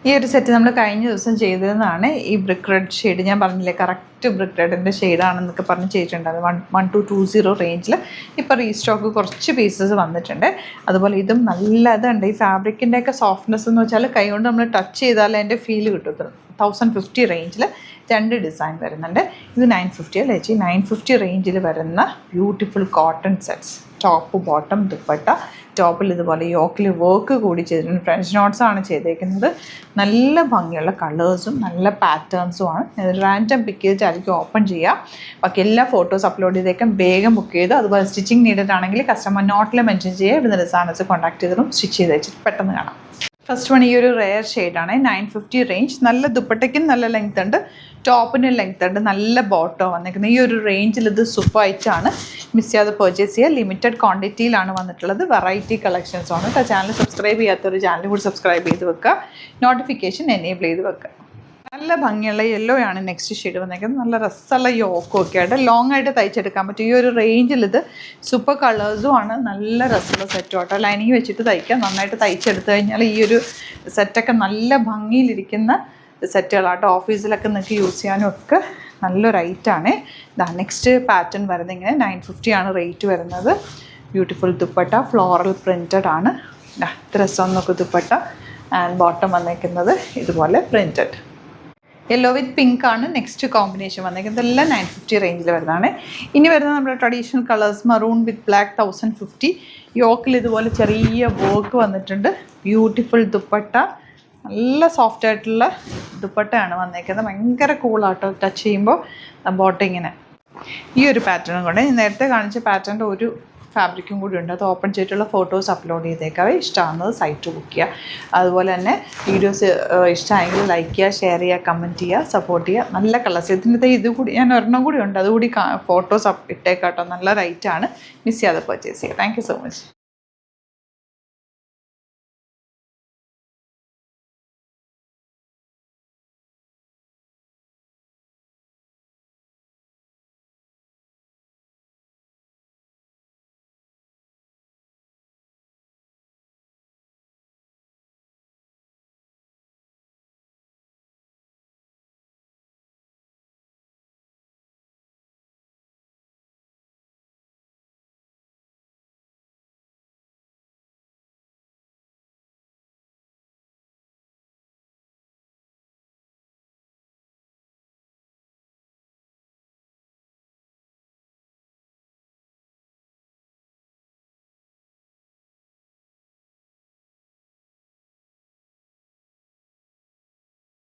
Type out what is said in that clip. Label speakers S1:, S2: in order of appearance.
S1: ഈ ഒരു സെറ്റ് നമ്മൾ കഴിഞ്ഞ ദിവസം ചെയ്തതെന്നാണ്. ഈ ബ്രിക്ക് റെഡ് ഷെയ്ഡ് ഞാൻ പറഞ്ഞില്ലേ, കറക്റ്റ് ബ്രിക്ക് റെഡിൻ്റെ ഷെയ്ഡാണെന്നൊക്കെ പറഞ്ഞ് ചെയ്തിട്ടുണ്ട്. 1220 റേഞ്ചിൽ ഇപ്പോൾ റീസ്റ്റോക്ക് കുറച്ച് പീസസ് വന്നിട്ടുണ്ട്. അതുപോലെ ഇതും നല്ല ഇതുണ്ട്. ഈ ഫാബ്രിക്കിൻ്റെയൊക്കെ സോഫ്റ്റ്നെസ് എന്ന് വെച്ചാൽ കൈ കൊണ്ട് നമ്മൾ ടച്ച് ചെയ്താൽ അതിൻ്റെ ഫീൽ കിട്ടും. 1050 റേഞ്ചിൽ 2 ഡിസൈൻ വരുന്നുണ്ട്. ഇത് 950 അല്ലേ ചേച്ചി? 950 റേഞ്ചിൽ വരുന്ന beautiful cotton sets, top bottom dupatta. ടോപ്പിൽ ഇതുപോലെ യോക്കിൽ വർക്ക് കൂടി ചെയ്തിട്ടുണ്ട്. ഫ്രഞ്ച് നോട്ട്സ് ആണ് ചെയ്തേക്കുന്നത്. നല്ല ഭംഗിയുള്ള കളേഴ്സും നല്ല പാറ്റേൺസുമാണ്. റാൻഡം പിക്ക് ചെയ്തിട്ടായിരിക്കും ഓപ്പൺ ചെയ്യുക. ബാക്കി എല്ലാ ഫോട്ടോസ് അപ്ലോഡ് ചെയ്തേക്കാം. വേഗം ബുക്ക് ചെയ്ത്, അതുപോലെ സ്റ്റിച്ചിങ് നീഡഡ് ആണെങ്കിൽ കസ്റ്റമർ നോട്ടിൽ മെൻഷൻ ചെയ്യുക. ഇവിടുന്ന് ഡിസൈനേഴ്സ് കോൺടാക്ട് ചെയ്തിട്ടും സ്റ്റിച്ച് ചെയ്ത് വെച്ചിട്ട് പെട്ടെന്ന് കാണാം. ഫസ്റ്റ് വൺ ഈ ഒരു റെയർ ഷെയ്ഡാണ്. 950 റേഞ്ച്. നല്ല ദുപ്പട്ടയ്ക്കും നല്ല ലെങ്ത് ഉണ്ട്, ടോപ്പിന് ലെങ്ത് ഉണ്ട്, നല്ല ബോട്ടോ വന്നിരിക്കുന്നത്. ഈ ഒരു റേഞ്ചിൽ ഇത് സൂപ്പർ ആയിട്ടാണ്. മിസ് ചെയ്യാതെ പർച്ചേസ് ചെയ്യുക. ലിമിറ്റഡ് ക്വാണ്ടിറ്റിയിലാണ് വന്നിട്ടുള്ളത്. വെറൈറ്റി കളക്ഷൻസ് ആണ്. ചാനൽ സബ്സ്ക്രൈബ് ചെയ്യാത്തൊരു ചാനൽ കൂടി സബ്സ്ക്രൈബ് ചെയ്ത് വെക്കുക. നോട്ടിഫിക്കേഷൻ എനേബിൾ ചെയ്ത് വെക്കുക. നല്ല ഭംഗിയുള്ള യെല്ലോ ആണ് നെക്സ്റ്റ് ഷെയ്ഡ് വന്നേക്കുന്നത്. നല്ല രസമുള്ള യോക്കൊക്കെ ആയിട്ട് ലോങ് ആയിട്ട് തയ്ച്ചെടുക്കാൻ പറ്റും. ഈ ഒരു റേഞ്ചിൽ ഇത് സൂപ്പർ കളേഴ്സും ആണ്. നല്ല രസമുള്ള സെറ്റും ആട്ടോ. ലൈനിങ് വെച്ചിട്ട് തയ്ക്കാം. നന്നായിട്ട് തയ്ച്ചെടുത്ത് കഴിഞ്ഞാൽ ഈ ഒരു സെറ്റൊക്കെ നല്ല ഭംഗിയിലിരിക്കുന്ന സെറ്റുകളാട്ടോ. ഓഫീസിലൊക്കെ നിങ്ങൾക്ക് യൂസ് ചെയ്യാനും ഒക്കെ നല്ലൊരു ഐറ്റാണ്. നെക്സ്റ്റ് പാറ്റേൺ വരുന്നത് ഇങ്ങനെ 950 ആണ് റേറ്റ് വരുന്നത്. ബ്യൂട്ടിഫുൾ ദുപ്പട്ട, ഫ്ലോറൽ പ്രിൻറ്റഡ് ആണ്. ഇത്ര രസം നോക്ക് ദുപ്പട്ട. ആൻഡ് ബോട്ടം വന്നേക്കുന്നത് ഇതുപോലെ പ്രിൻറ്റഡ്. യെല്ലോ വിത്ത് പിങ്ക് ആണ് നെക്സ്റ്റ് കോമ്പിനേഷൻ വന്നേക്കുന്നത്. ഇതെല്ലാം 950 റേഞ്ചിൽ വരുന്നതാണ്. ഇനി വരുന്നത് നമ്മുടെ ട്രഡീഷണൽ കളേഴ്സ്, മറൂൺ വിത്ത് ബ്ലാക്ക് 1050. യോക്കിൽ ഇതുപോലെ ചെറിയ വർക്ക് വന്നിട്ടുണ്ട്. ബ്യൂട്ടിഫുൾ ദുപ്പട്ട, നല്ല സോഫ്റ്റ് ആയിട്ടുള്ള ദുപ്പട്ടയാണ് വന്നേക്കുന്നത്. ഭയങ്കര കൂളാട്ടോ ടച്ച് ചെയ്യുമ്പോൾ. ബോട്ടം ഇങ്ങനെ ഈ ഒരു പാറ്റേണും കൊണ്ട് നേരത്തെ കാണിച്ച പാറ്റേണിൻ്റെ ഒരു ഫാബ്രിക്കും കൂടി ഉണ്ട്. അത് ഓപ്പൺ ചെയ്തിട്ടുള്ള ഫോട്ടോസ് അപ്ലോഡ് ചെയ്തേക്കാവേ. ഇഷ്ടമാകുന്നത് സൈറ്റ് ബുക്ക് ചെയ്യുക. അതുപോലെ തന്നെ വീഡിയോസ് ഇഷ്ടമായെങ്കിൽ ലൈക്ക് ചെയ്യുക, ഷെയർ ചെയ്യുക, കമൻറ്റ് ചെയ്യുക, സപ്പോർട്ട് ചെയ്യുക. നല്ല കളേഴ്സ്. ഇതിൻ്റെ ഇത് കൂടി ഞാൻ ഒരെണ്ണം കൂടി ഉണ്ട്, അതുകൂടി ഫോട്ടോസ് ഇട്ടേക്കാട്ടോ. നല്ല റൈറ്റാണ്. മിസ് ചെയ്യാതെ പർച്ചേസ് ചെയ്യുക. Thank you so much.